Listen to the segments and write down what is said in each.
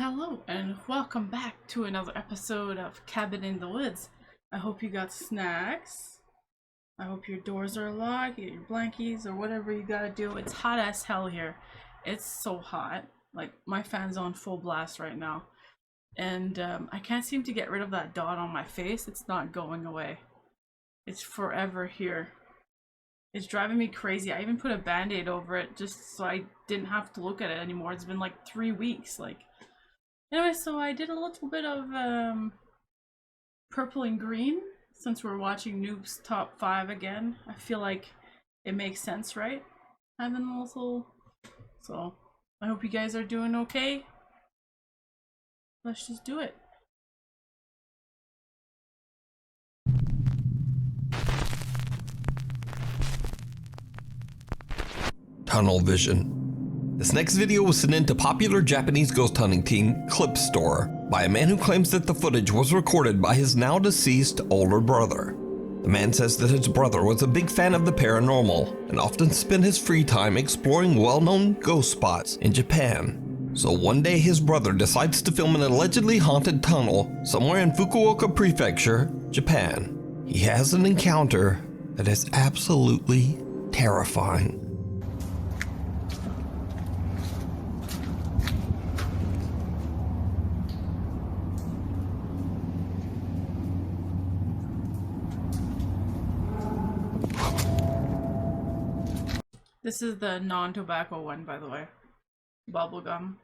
Hello and welcome back to another episode of Cabin in the Woods. I hope you got snacks. I hope your doors are locked, you get your blankies or whatever you gotta do. It's hot as hell here. It's so hot. Like my fan's on full blast right now. And I can't seem to get rid of that dot on my face. It's not going away. It's forever here. It's driving me crazy. I even put a band-aid over it just so I didn't have to look at it anymore. It's been like 3 weeks. Anyway, so I did a little bit of purple and green since we're watching Noob's Top 5 again. I feel like it makes sense, right? Having a little... So, I hope you guys are doing okay. Let's just do it. Tunnel vision. This next video was sent in to popular Japanese ghost hunting team Clipstore by a man who claims that the footage was recorded by his now deceased older brother. The man says that his brother was a big fan of the paranormal and often spent his free time exploring well-known ghost spots in Japan. So one day his brother decides to film an allegedly haunted tunnel somewhere in Fukuoka Prefecture, Japan. He has an encounter that is absolutely terrifying. This is the non-tobacco one, by the way. Bubblegum.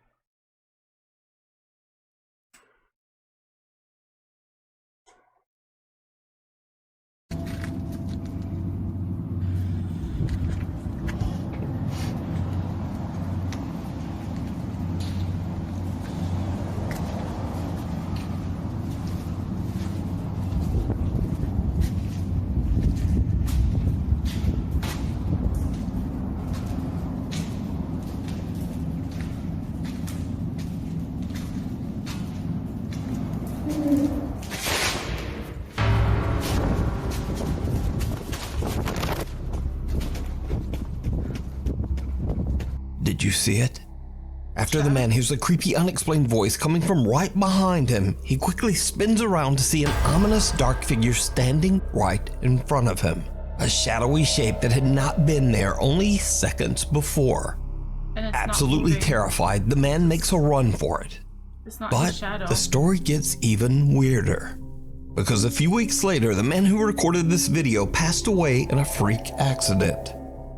Did you see it? After the man hears a creepy, unexplained voice coming from right behind him, he quickly spins around to see an ominous dark figure standing right in front of him. A shadowy shape that had not been there only seconds before. Absolutely terrified, the man makes a run for it. But the story gets even weirder. Because a few weeks later, the man who recorded this video passed away in a freak accident.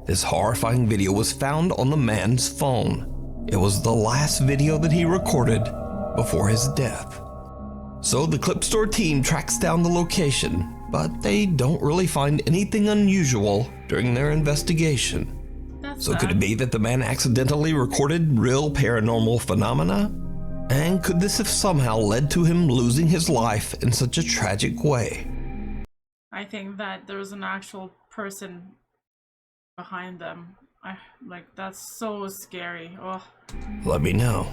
This horrifying video was found on the man's phone. It was the last video that he recorded before his death. So the Clipstore team tracks down the location, but they don't really find anything unusual during their investigation. So could it be that the man accidentally recorded real paranormal phenomena? And could this have somehow led to him losing his life in such a tragic way? I think that there's an actual person behind them. That's so scary. Oh. Let me know.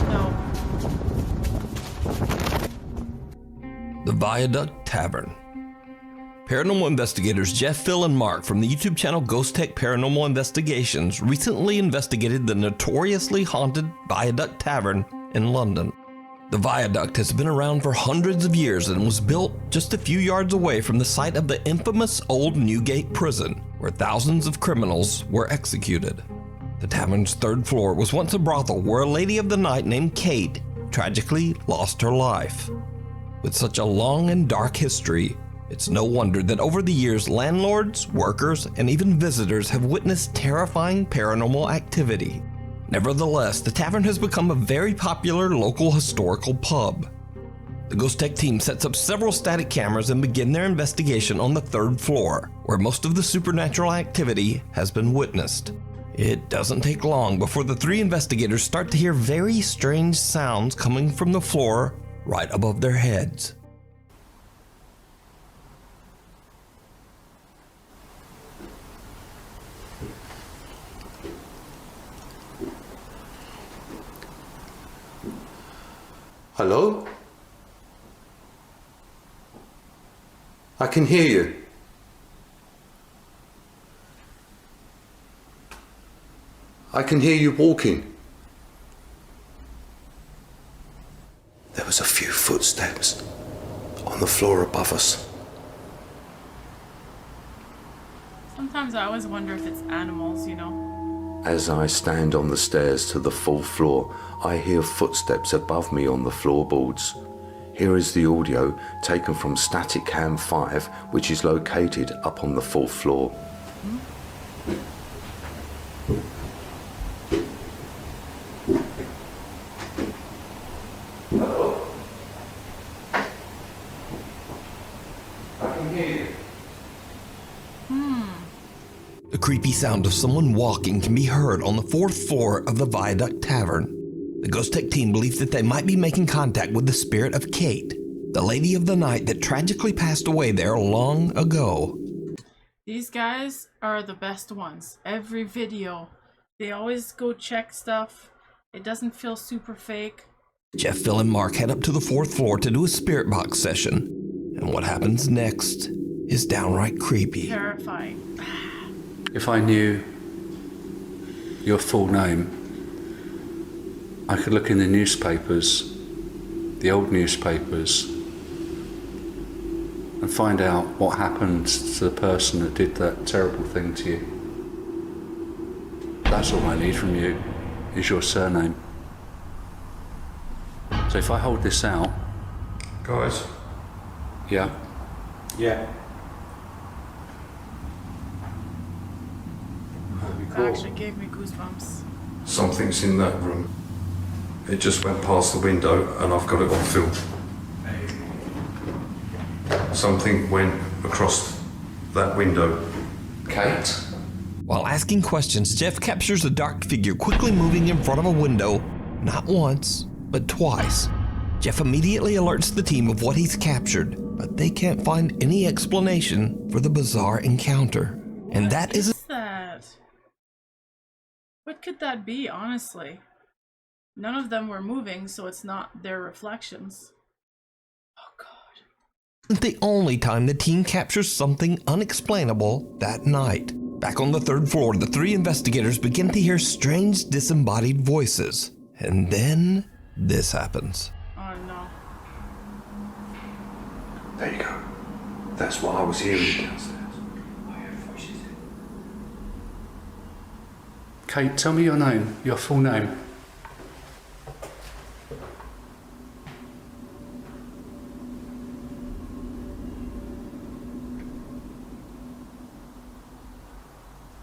No. The Viaduct Tavern. Paranormal investigators Jeff, Phil, and Mark from the YouTube channel Ghost Tech Paranormal Investigations recently investigated the notoriously haunted Viaduct Tavern in London. The viaduct has been around for hundreds of years and was built just a few yards away from the site of the infamous old Newgate prison, where thousands of criminals were executed. The tavern's third floor was once a brothel where a lady of the night named Kate tragically lost her life. With such a long and dark history, it's no wonder that over the years landlords, workers, and even visitors have witnessed terrifying paranormal activity. Nevertheless, the tavern has become a very popular local historical pub. The Ghost Tech team sets up several static cameras and begin their investigation on the third floor, where most of the supernatural activity has been witnessed. It doesn't take long before the three investigators start to hear very strange sounds coming from the floor right above their heads. Hello? I can hear you. I can hear you walking. There was a few footsteps on the floor above us. Sometimes I always wonder if it's animals, you know. As I stand on the stairs to the 4th floor, I hear footsteps above me on the floorboards. Here is the audio taken from Static Cam 5, which is located up on the 4th floor. Hello? I can hear you. The creepy sound of someone walking can be heard on the 4th floor of the Viaduct Tavern. The Ghost Tech team believes that they might be making contact with the spirit of Kate, the lady of the night that tragically passed away there long ago. These guys are the best ones. Every video, they always go check stuff. It doesn't feel super fake. Jeff, Phil, and Mark head up to the 4th floor to do a spirit box session. And what happens next is downright creepy. Terrifying. If I knew your full name, I could look in the newspapers, the old newspapers, and find out what happened to the person that did that terrible thing to you. That's all I need from you, is your surname. So if I hold this out... Guys? Yeah? Yeah. That actually gave me goosebumps. Something's in that room. It just went past the window and I've got it on film. Something went across that window. Kate? While asking questions, Jeff captures a dark figure quickly moving in front of a window, not once, but twice. Jeff immediately alerts the team of what he's captured, but they can't find any explanation for the bizarre encounter. And that is... What's that? What could that be, honestly? None of them were moving, so it's not their reflections. Oh god. the only time the team captures something unexplainable that night. Back on the 3rd floor, the 3 investigators begin to hear strange disembodied voices. And then this happens. Oh no. There you go. That's what I was hearing downstairs. I heard voices. Kate, tell me your name, your full name.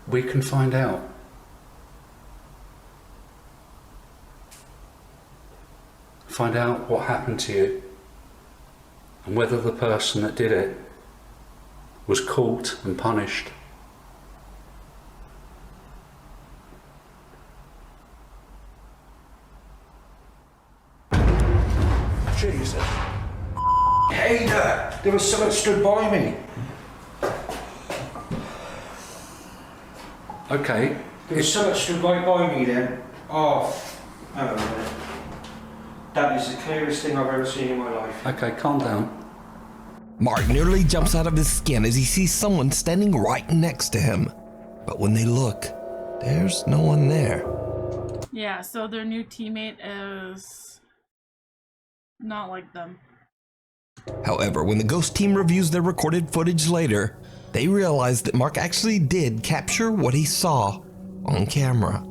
We can find out. Find out what happened to you and whether the person that did it was caught and punished. Jesus. Hey there! There was someone stood by me. Okay. There was someone stood right by me then. Oh, hang on a minute. That is the clearest thing I've ever seen in my life. Okay, calm down. Mark nearly jumps out of his skin as he sees someone standing right next to him. But when they look, there's no one there. Yeah, so their new teammate is not like them. However, when the ghost team reviews their recorded footage later, they realize that Mark actually did capture what he saw on camera.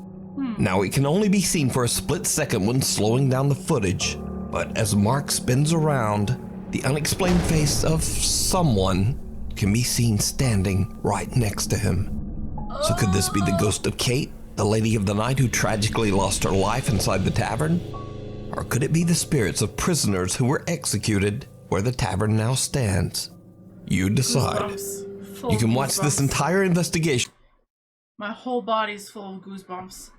Now it can only be seen for a split second when slowing down the footage, but as Mark spins around, the unexplained face of someone can be seen standing right next to him. So could this be the ghost of Kate, the lady of the night who tragically lost her life inside the tavern? Or could it be the spirits of prisoners who were executed where the tavern now stands? You decide. Goosebumps. Full You can of watch this goosebumps. entire investigation My whole body's full of goosebumps.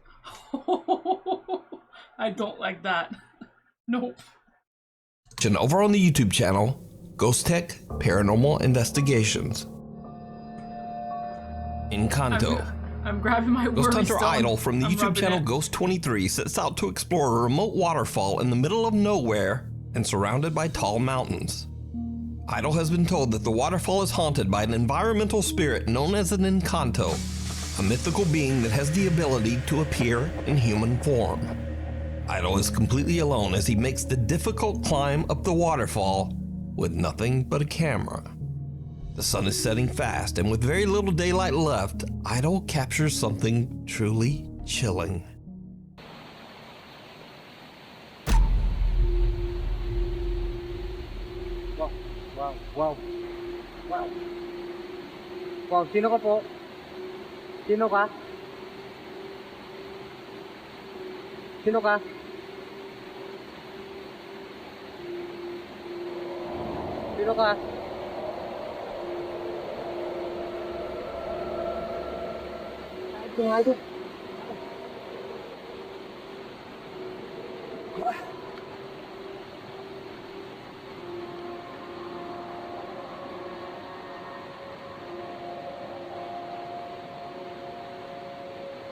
I don't like that. Nope. over on the YouTube channel, Ghost Tech Paranormal Investigations. Encanto. I'm grabbing my Ghost worry Hunter stone. Idol from the I'm YouTube rubbing channel it. Ghost23 sets out to explore a remote waterfall in the middle of nowhere and surrounded by tall mountains. Idol has been told that the waterfall is haunted by an environmental spirit known as an Encanto. a mythical being that has the ability to appear in human form. Idol is completely alone as he makes the difficult climb up the waterfall with nothing but a camera. The sun is setting fast, and with very little daylight left, Idol captures something truly chilling. Wow. Sino ka po? Sino ka? Sino ka? Sino ka? Ito.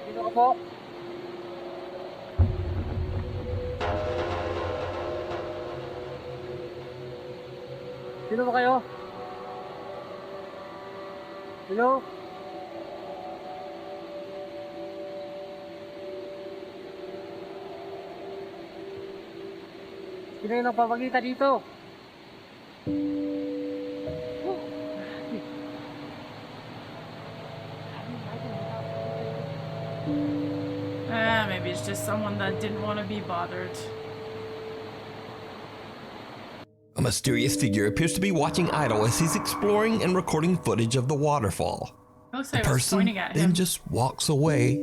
Sino ka po? Sino ba kayo? Sino? Sino yung nagpapakita dito? Maybe it's just someone that didn't want to be bothered. A mysterious figure appears to be watching Idol as he's exploring and recording footage of the waterfall. Looks The like I was person pointing at then him. just walks away,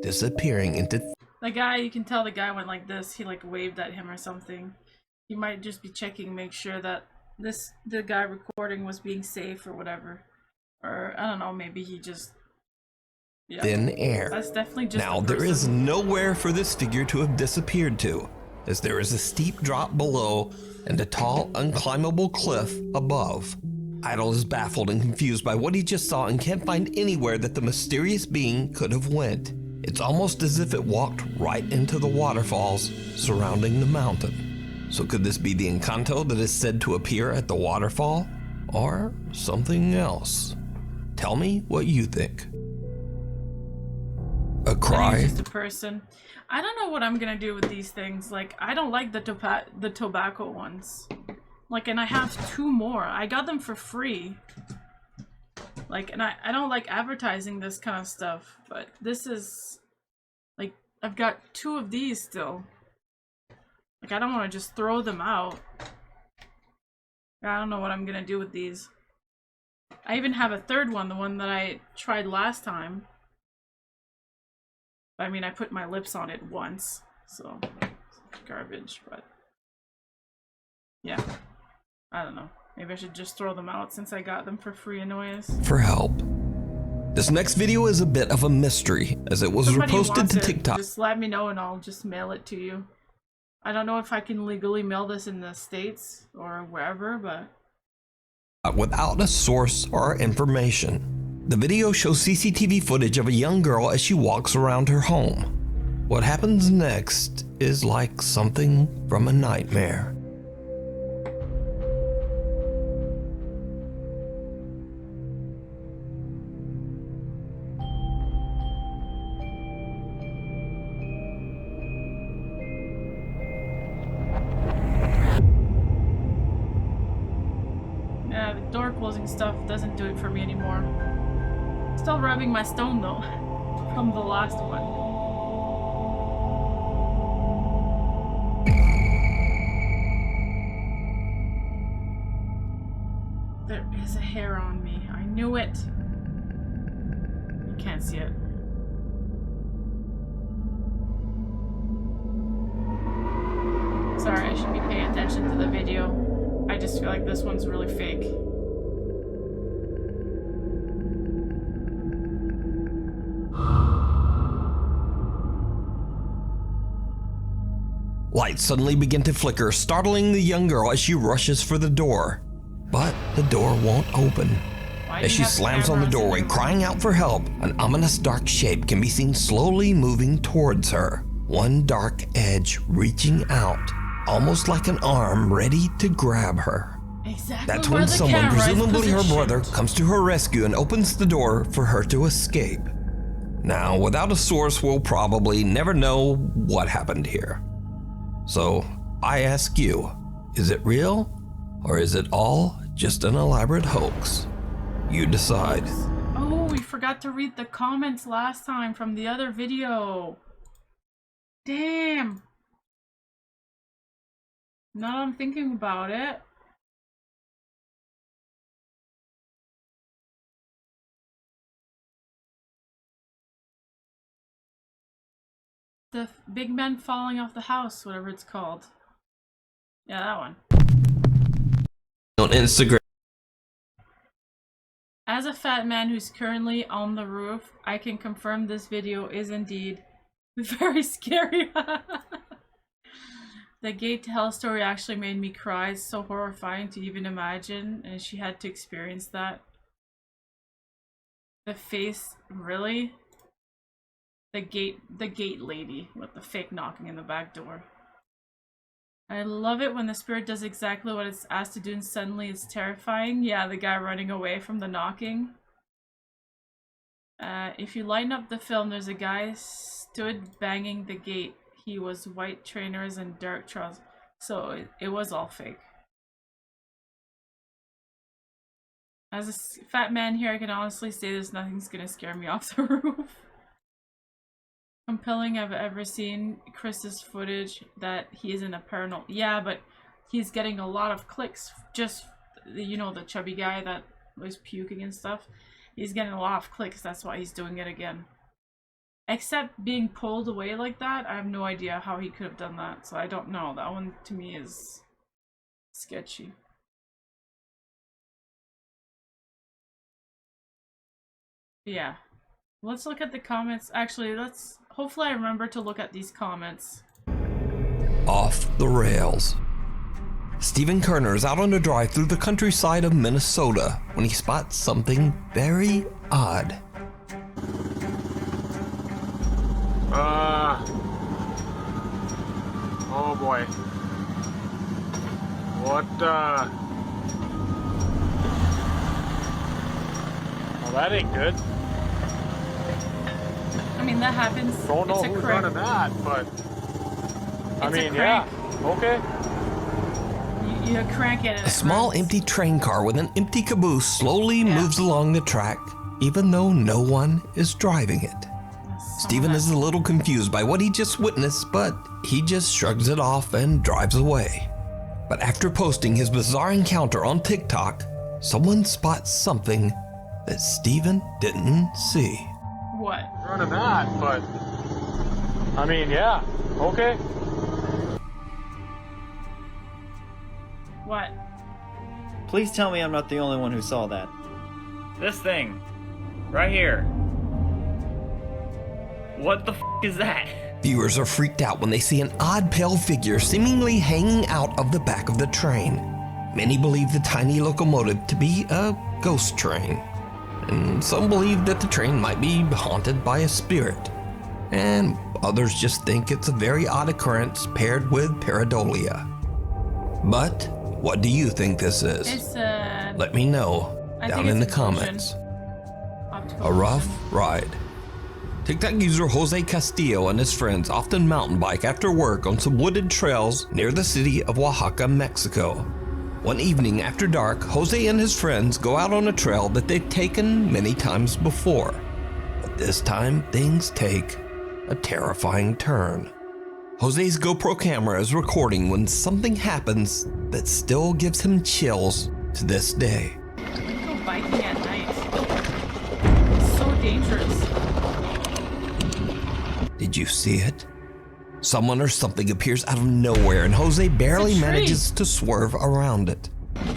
disappearing into... The guy, you can tell the guy went like this. He like waved at him or something. He might just be checking, make sure that the guy recording was being safe or whatever. Or I don't know, maybe he just... Yeah. thin air. That's definitely just Now, a there is person. nowhere for this figure to have disappeared to, as there is a steep drop below and a tall, unclimbable cliff above. Idol is baffled and confused by what he just saw and can't find anywhere that the mysterious being could have went. It's almost as if it walked right into the waterfalls surrounding the mountain. So could this be the Encanto that is said to appear at the waterfall? Or something else? Tell me what you think. A I think cry? it's just a person. I don't know what I'm gonna do with these things. Like, I don't like the tobacco ones. Like, and I have 2 more. I got them for free. Like, and I don't like advertising this kind of stuff, but this is, like, I've got 2 of these still. Like, I don't want to just throw them out. I don't know what I'm gonna do with these. I even have a 3rd one, the one that I tried last time. I mean, I put my lips on it once, so it's garbage, but yeah, I don't know. Maybe I should just throw them out since I got them for free anyways. For help. This next video is a bit of a mystery, as it was Somebody reposted wants to it, TikTok. just let me know and I'll just mail it to you. I don't know if I can legally mail this in the States or wherever, but Without a source or information. The video shows CCTV footage of a young girl as she walks around her home. What happens next is like something from a nightmare. yeah, the door closing stuff doesn't do it for me anymore. Still rubbing my stone though, from the last one. There is a hair on me. I knew it. You can't see it. Sorry, I should be paying attention to the video. I just feel like this one's really fake. Lights suddenly begin to flicker, startling the young girl as she rushes for the door. But the door won't open. Why do As you she have slams on the cameras in doorway, your room? crying out for help, an ominous dark shape can be seen slowly moving towards her. One dark edge reaching out, almost like an arm ready to grab her. Exactly. That's where when the someone, camera is presumably her brother, positioned. comes to her rescue and opens the door for her to escape. Now, without a source, we'll probably never know what happened here. So, I ask you, is it real? Or is it all just an elaborate hoax? You decide. Oh, we forgot to read the comments last time from the other video. Damn. Now that I'm thinking about it. The big man falling off the house, whatever it's called. Yeah, that one. On Instagram. As a fat man who's currently on the roof, I can confirm this video is indeed very scary. The gate to hell story actually made me cry. It's so horrifying to even imagine, and she had to experience that. The face, really? The gate lady with the fake knocking in the back door. I love it when the spirit does exactly what it's asked to do and suddenly it's terrifying. Yeah, the guy running away from the knocking. If you line up the film, there's a guy stood banging the gate. He was white trainers and dark trousers. So it was all fake. As a fat man here, I can honestly say there's nothing's gonna scare me off the roof. Compelling I've ever seen Chris's footage that he is in a paranormal. Yeah, but he's getting a lot of clicks. Just, you know, the chubby guy that was puking and stuff. He's getting a lot of clicks. That's why he's doing it again. Except being pulled away like that, I have no idea how he could have done that. So I don't know. That one to me is sketchy. Yeah. Let's look at the comments. Actually, hopefully I remember to look at these comments. Off the rails. Stephen Kerner is out on a drive through the countryside of Minnesota when he spots something very odd. Oh boy. What, Well, that ain't good. I mean, that happens. Don't know It's a who's crank. running that, but... I It's a mean, yeah. crank. Okay. You crank it and A small empty train car with an empty caboose slowly moves along the track, even though no one is driving it. Stephen is a little confused by what he just witnessed, but he just shrugs it off and drives away. But after posting his bizarre encounter on TikTok, someone spots something that Stephen didn't see. What? Running that, but... I mean, yeah. Okay. What? Please tell me I'm not the only one who saw that. This thing. Right here. What the f*** is that? Viewers are freaked out when they see an odd pale figure seemingly hanging out of the back of the train. Many believe the tiny locomotive to be a ghost train. And some believe that the train might be haunted by a spirit. And others just think it's a very odd occurrence paired with pareidolia. But what do you think this is? It's Let me know down in the comments. A rough ride. TikTok user Jose Castillo and his friends often mountain bike after work on some wooded trails near the city of Oaxaca, Mexico. One evening after dark, Jose and his friends go out on a trail that they've taken many times before. But this time, things take a terrifying turn. Jose's GoPro camera is recording when something happens that still gives him chills to this day. Go biking at night. It's so dangerous. Did you see it? Someone or something appears out of nowhere and Jose barely manages to swerve around it.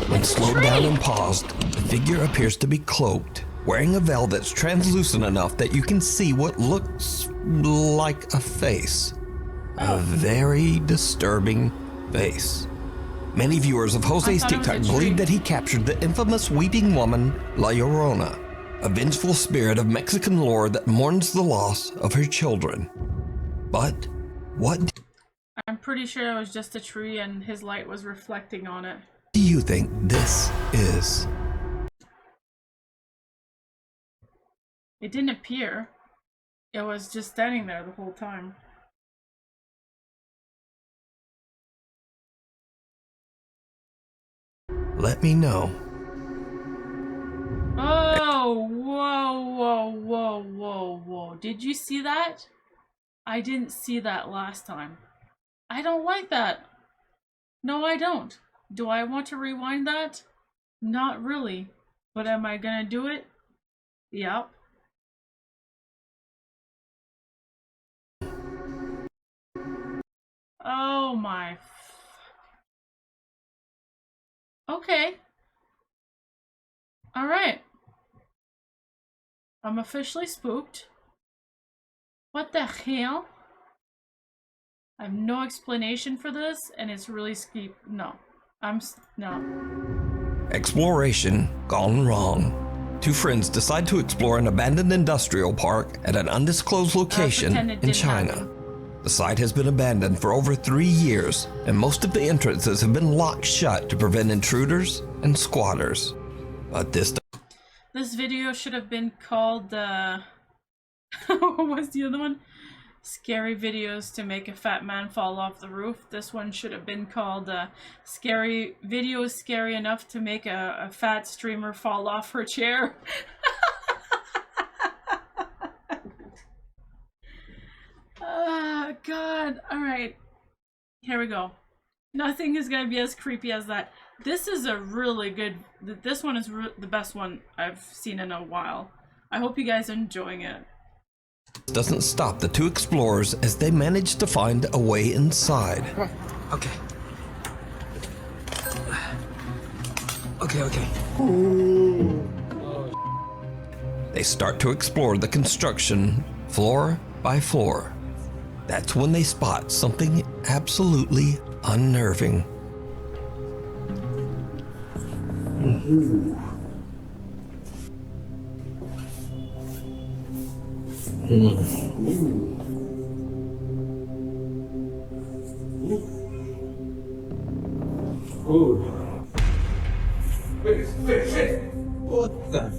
When slowed down and paused, the figure appears to be cloaked, wearing a veil that's translucent enough that you can see what looks like a face. A very disturbing face. Many viewers of Jose's TikTok believe that he captured the infamous weeping woman, La Llorona, a vengeful spirit of Mexican lore that mourns the loss of her children. But what I'm pretty sure it was just a tree and his light was reflecting on it. do you think this is? It didn't appear. It was just standing there the whole time. Let me know. Oh, whoa. Did you see that? I didn't see that last time. I don't like that. No, I don't. Do I want to rewind that? Not really. But am I gonna do it? Yep. Oh my. Okay. Alright. I'm officially spooked. What the hell? I have no explanation for this, and it's really steep. No. No. Exploration gone wrong. Two friends decide to explore an abandoned industrial park at an undisclosed location Pretend it in didn't China. happen. The site has been abandoned for over 3 years, and most of the entrances have been locked shut to prevent intruders and squatters. But this video should have been called, what was the other one? Scary videos to make a fat man fall off the roof. This one should have been called, scary videos scary enough to make a fat streamer fall off her chair. God. Alright. Here we go. Nothing is gonna be as creepy as that. This is a really good... This one is the best one I've seen in a while. I hope you guys are enjoying it. doesn't stop the two explorers as they manage to find a way inside. Okay. They start to explore the construction floor by floor. That's when they spot something absolutely unnerving. What the?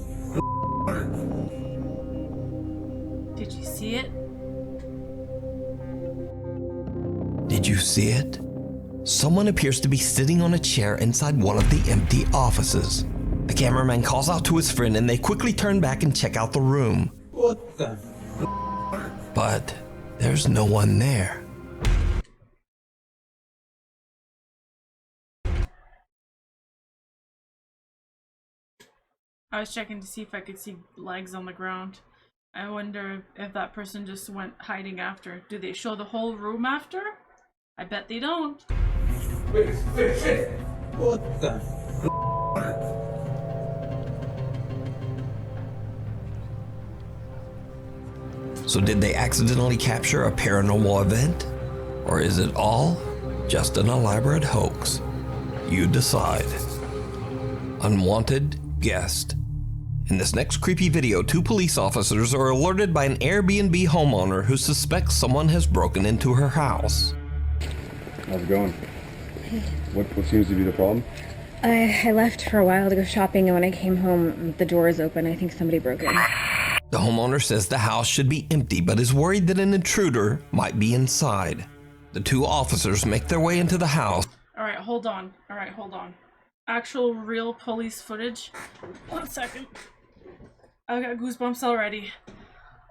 Did you see it? Did you see it? Someone appears to be sitting on a chair inside one of the empty offices. The cameraman calls out to his friend and they quickly turn back and check out the room. What the? But there's no one there. I was checking to see if I could see legs on the ground. I wonder if that person just went hiding after. Do they show the whole room after? I bet they don't. What the? So did they accidentally capture a paranormal event? Or is it all just an elaborate hoax? You decide. Unwanted guest. In this next creepy video, two police officers are alerted by an Airbnb homeowner who suspects someone has broken into her house. How's it going? What seems to be the problem? I left for a while to go shopping, and when I came home, the door is open. I think somebody broke in. The homeowner says the house should be empty, but is worried that an intruder might be inside. The two officers make their way into the house. Alright, hold on. Actual real police footage. 1 second. I got goosebumps already.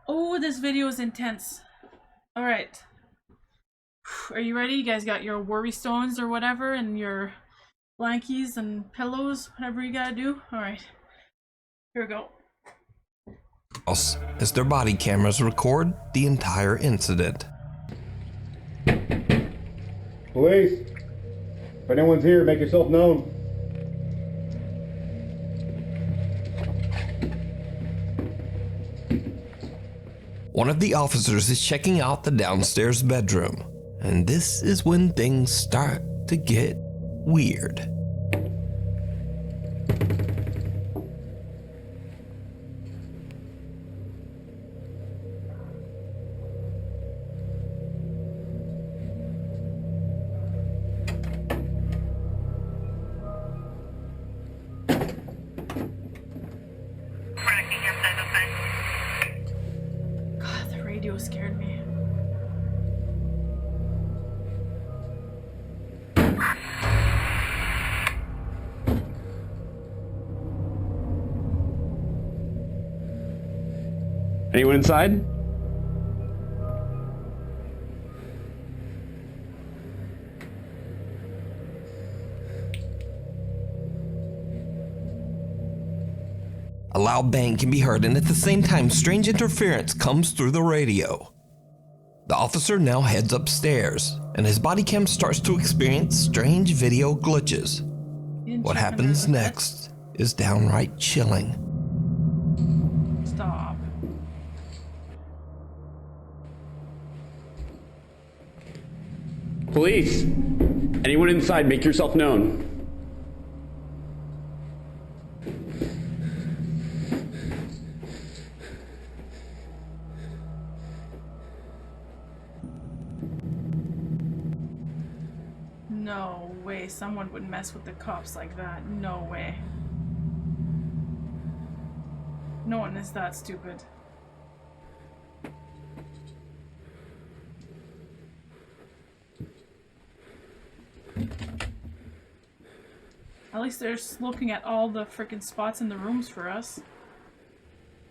Oh, this video is intense. Alright. Are you ready? You guys got your worry stones or whatever, and your blankies and pillows, whatever you gotta do? Alright. Here we go. As their body cameras record the entire incident. Police! If anyone's here, make yourself known. One of the officers is checking out the downstairs bedroom, and this is when things start to get weird. Anyone inside? A loud bang can be heard, and at the same time, strange interference comes through the radio. The officer now heads upstairs, and his body cam starts to experience strange video glitches. What happens next is downright chilling. Stop. Police! Anyone inside, make yourself known. No way someone would mess with the cops like that. No way. No one is that stupid. At least they're just looking at all the freaking spots in the rooms for us.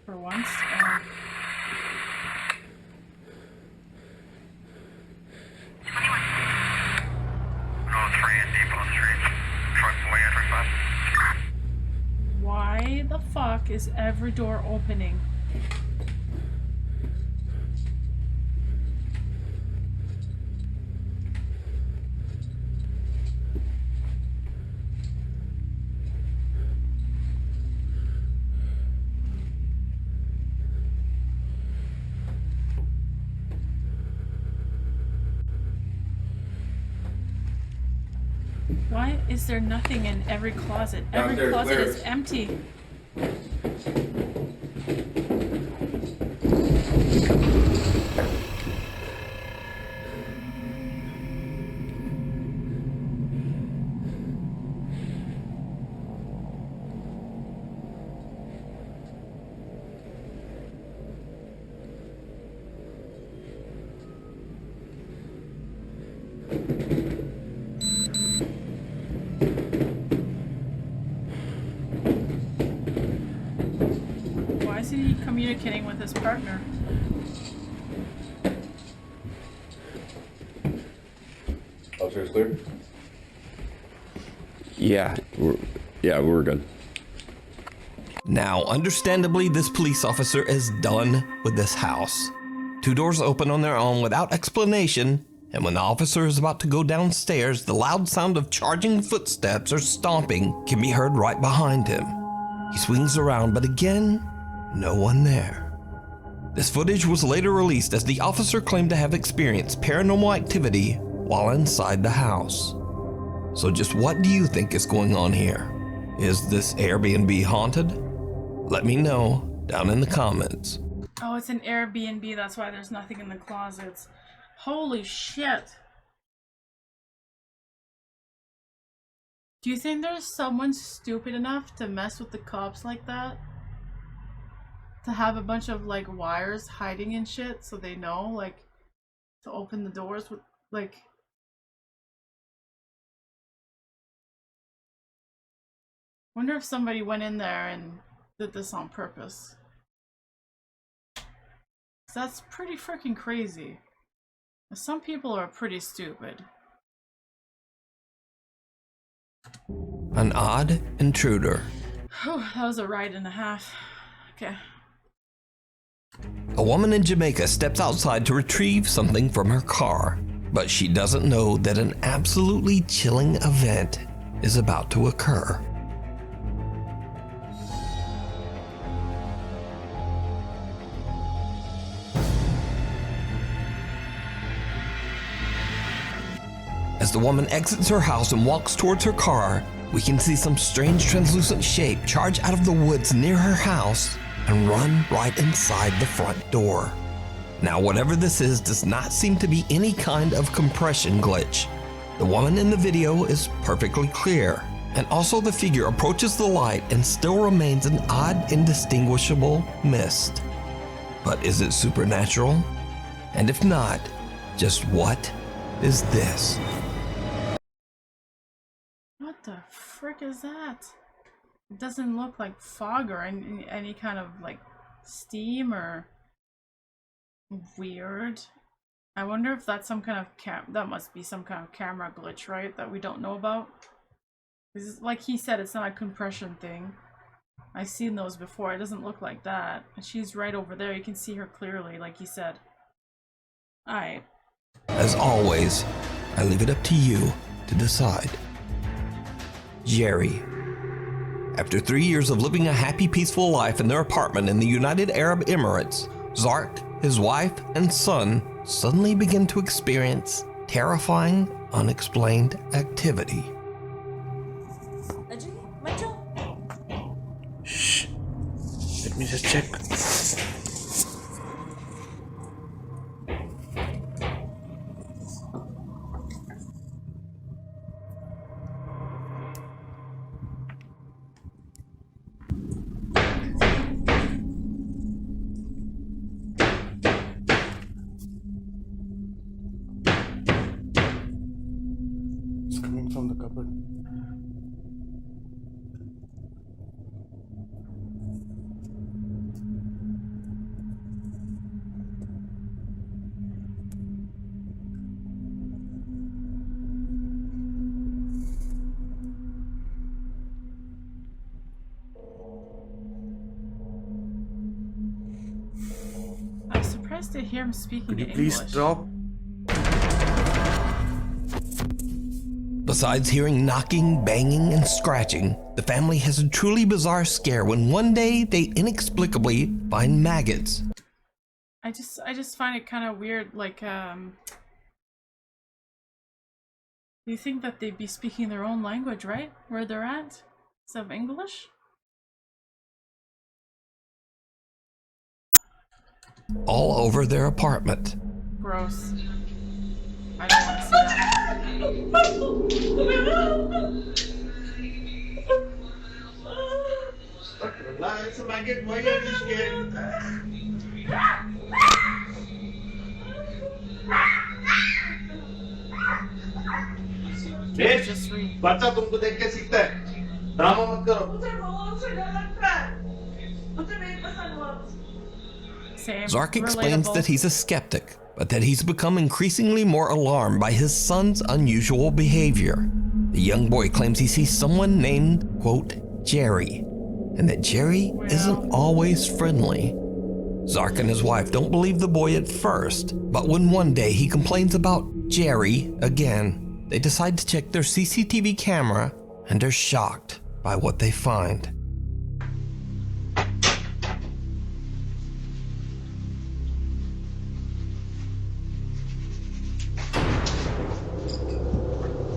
For once. Why the fuck is every door opening? Why is there nothing in every closet? Every closet is empty. Why isn't he communicating with his partner? Officer's clear? Yeah, we're good. Now, understandably, this police officer is done with this house. Two doors open on their own without explanation, and when the officer is about to go downstairs, the loud sound of charging footsteps or stomping can be heard right behind him. He swings around, but again, no one there. This footage was later released as the officer claimed to have experienced paranormal activity while inside the house. So just what do you think is going on here? Is this Airbnb haunted? Let me know down in the comments. Oh, it's an Airbnb, that's why there's nothing in the closets. Holy shit. Do you think there's someone stupid enough to mess with the cops like that? To have a bunch of like wires hiding in shit so they know like to open the doors with like. Wonder if somebody went in there and did this on purpose. That's pretty freaking crazy. Some people are pretty stupid. An odd intruder. Oh, that was a ride and a half. Okay. A woman in Jamaica steps outside to retrieve something from her car, but she doesn't know that an absolutely chilling event is about to occur. As the woman exits her house and walks towards her car, we can see some strange translucent shape charge out of the woods near her house and run right inside the front door. Now, whatever this is does not seem to be any kind of compression glitch. The woman in the video is perfectly clear, and also the figure approaches the light and still remains an odd, indistinguishable mist. But is it supernatural? And if not, just what is this? What the frick is that? It doesn't look like fog or any kind of like steam or Weird. I wonder if that's some kind of that must be some kind of camera glitch, right? That we don't know about. Because like he said, it's not a compression thing. I've seen those before. It doesn't look like that. And she's right over there. You can see her clearly, like he said. Alright. As always, I leave it up to you to decide. Jerry. After 3 years of living a happy, peaceful life in their apartment in the United Arab Emirates, Zark, his wife, and son suddenly begin to experience terrifying, unexplained activity. Shh. Let me just check. It's coming from the cupboard. I'm surprised to hear him speaking Could you English. please drop? Besides hearing knocking, banging, and scratching, the family has a truly bizarre scare when one day they inexplicably find maggots. I just find it kind of weird, like, do you think that they'd be speaking their own language, right? Where they're at? Instead of English? All over their apartment. Gross. I don't want to see that. Just read. बच्चा तुमको देख के सीखता है drama मत करो Same. Zark explains Relatable. that he's a skeptic, but that he's become increasingly more alarmed by his son's unusual behavior. The young boy claims he sees someone named, quote, Jerry, and that Jerry isn't always friendly. Zark and his wife don't believe the boy at first, but when one day he complains about Jerry again, they decide to check their CCTV camera and are shocked by what they find.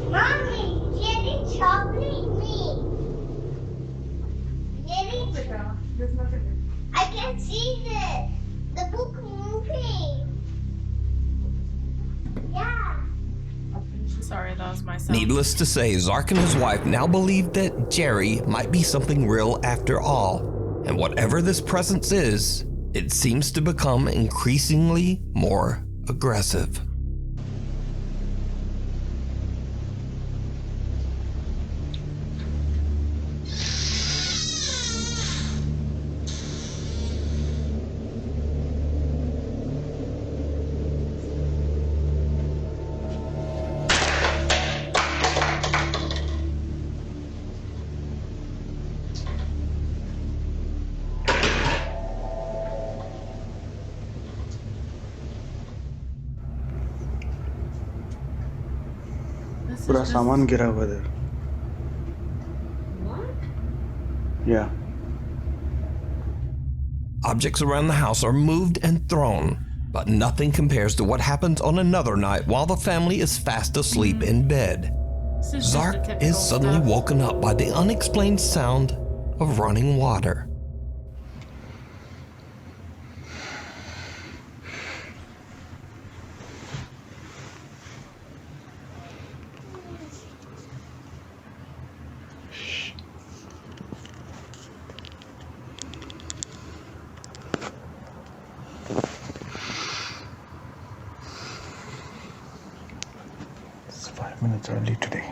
Mommy, Jerry chocolate me. Jerry, I can see the book moving. Yeah. Sorry, that was my sound. Needless to say, Zark and his wife now believe that Jerry might be something real after all, and whatever this presence is, it seems to become increasingly more aggressive. पूरा सामान गिरा हुआ है. Yeah. Objects around the house are moved and thrown, but nothing compares to what happens on another night while the family is fast asleep in bed. This is just Zark the typical is suddenly stuff. woken up by the unexplained sound of running water. It's 5 minutes early today.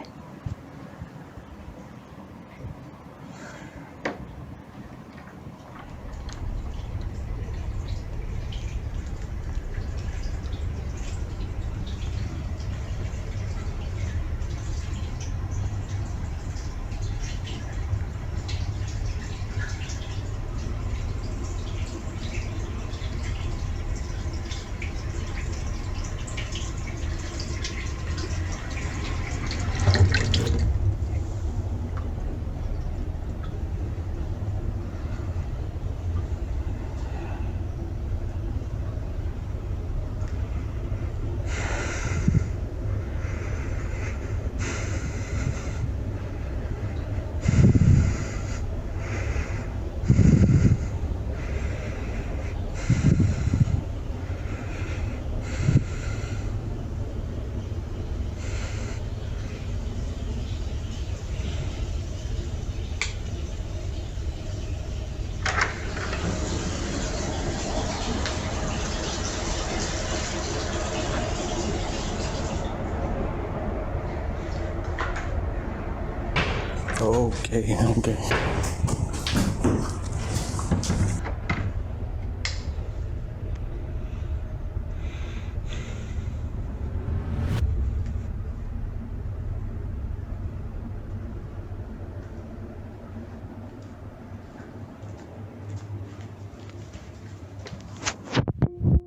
Okay.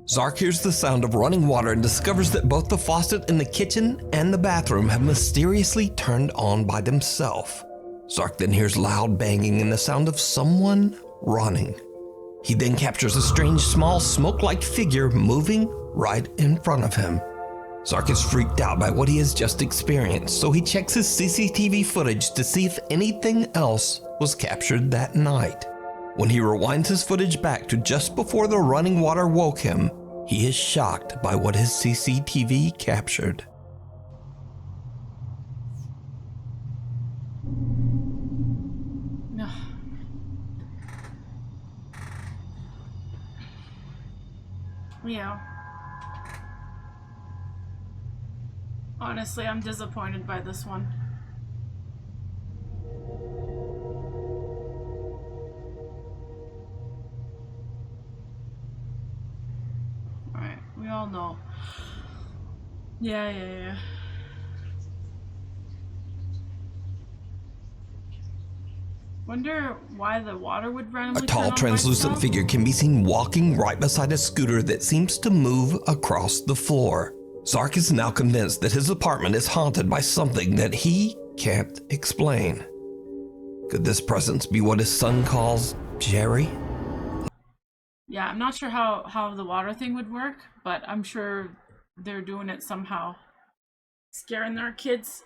Zark hears the sound of running water and discovers that both the faucet in the kitchen and the bathroom have mysteriously turned on by themselves. Zark then hears loud banging and the sound of someone running. He then captures a strange small smoke-like figure moving right in front of him. Zark is freaked out by what he has just experienced, so he checks his CCTV footage to see if anything else was captured that night. When he rewinds his footage back to just before the running water woke him, he is shocked by what his CCTV captured. No. Yeah. Honestly, I'm disappointed by this one. Alright, we all know. Yeah. Wonder why the water would randomly A tall, turn on by translucent itself? figure can be seen walking right beside a scooter that seems to move across the floor. Zark is now convinced that his apartment is haunted by something that he can't explain. Could this presence be what his son calls Jerry? Yeah, I'm not sure how the water thing would work, but I'm sure they're doing it somehow. Scaring their kids.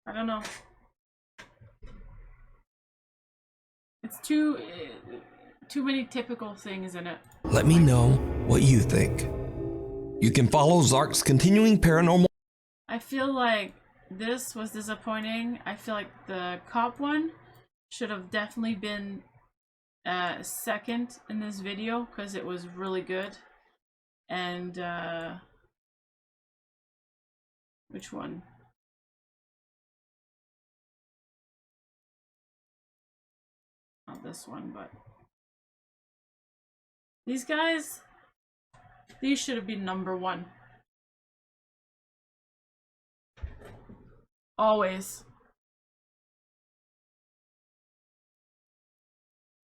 I don't know. It's too many typical things in it. Let me know what you think. You can follow Zark's continuing paranormal. I feel like this was disappointing. I feel like the cop one should have definitely been second in this video because it was really good. And which one? Not this one, but these guys, these should have been number one. Always.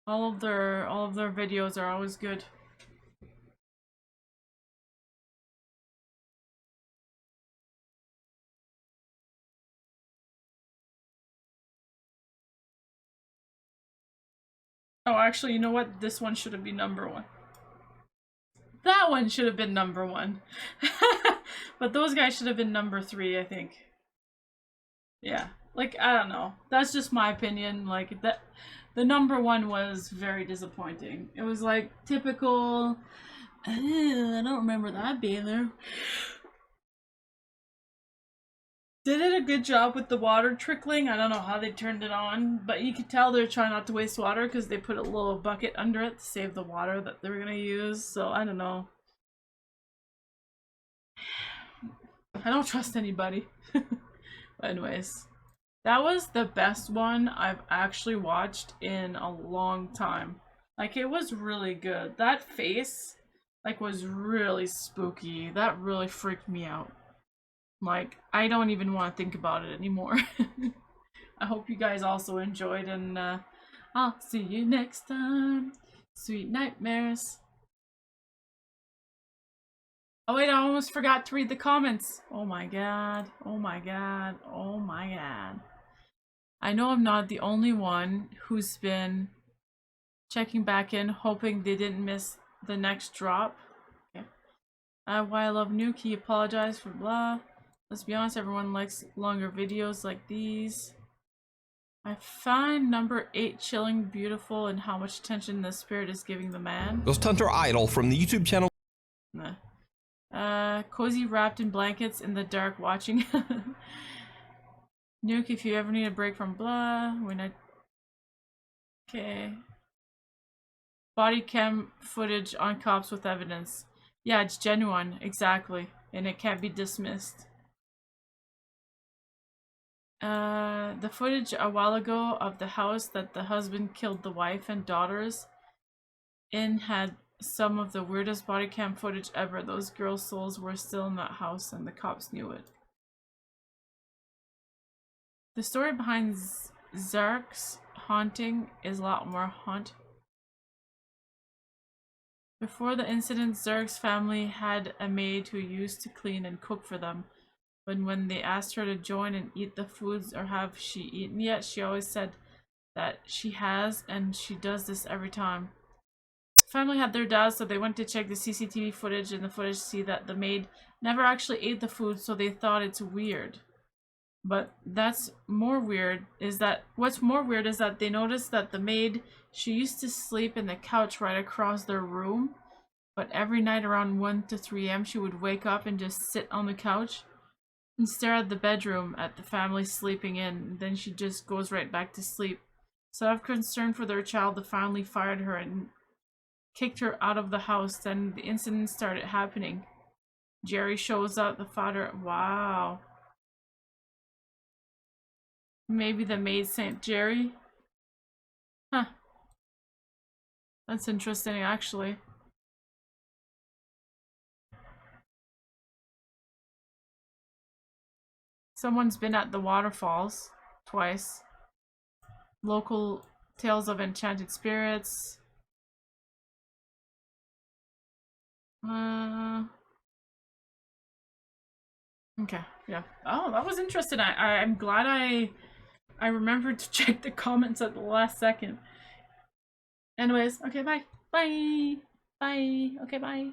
All of their videos are always good. Oh, actually, you know what? This one should have been number one. That one should have been number one. But those guys should have been number 3, I think. Yeah. Like, I don't know. That's just my opinion. Like, that the number 1 was very disappointing. It was like typical, I don't remember that being there. They did a good job with the water trickling. I don't know how they turned it on, but you could tell they're trying not to waste water because they put a little bucket under it to save the water that they're gonna use. So I don't know. I don't trust anybody. But anyways, that was the best one I've actually watched in a long time. Like, it was really good. That face, like, was really spooky. That really freaked me out. Like, I don't even want to think about it anymore. I hope you guys also enjoyed, and I'll see you next time. Sweet nightmares. Oh wait, I almost forgot to read the comments. Oh my god. Oh my god. Oh my god. I know I'm not the only one who's been checking back in, hoping they didn't miss the next drop. Okay. Why I love Nuke, he apologized for blah. Let's be honest, everyone likes longer videos like these. I find number 8 chilling, beautiful, and how much attention the spirit is giving the man. Ghost Hunter Idol from the YouTube channel. Nah. Cozy wrapped in blankets in the dark watching. Nuke, if you ever need a break from blah, when I... Okay. Body cam footage on cops with evidence. Yeah, it's genuine, exactly. And it can't be dismissed. The footage a while ago of the house that the husband killed the wife and daughters in had some of the weirdest body cam footage ever. Those girls' souls were still in that house and the cops knew it. The story behind Zark's haunting is a lot more Before the incident, Zark's family had a maid who used to clean and cook for them. But when they asked her to join and eat the foods or have she eaten yet, she always said that she has and she does this every time. The family had their doubts, so they went to check the CCTV footage, and the footage see that the maid never actually ate the food, so they thought it's weird. But what's more weird is that they noticed that the maid, she used to sleep in the couch right across their room, but every night around 1 to 3 a.m. she would wake up and just sit on the couch and stare at the bedroom at the family sleeping in, and then she just goes right back to sleep. So out of concern for their child, the family fired her and kicked her out of the house. Then the incident started happening. Jerry shows up, the father. Wow. Maybe the maid sent Jerry? Huh. That's interesting, actually. Someone's been at the waterfalls twice. Local tales of enchanted spirits. Okay, yeah. Oh, that was interesting. I'm glad I remembered to check the comments at the last second. Anyways, okay, bye. Bye. Bye. Okay, bye.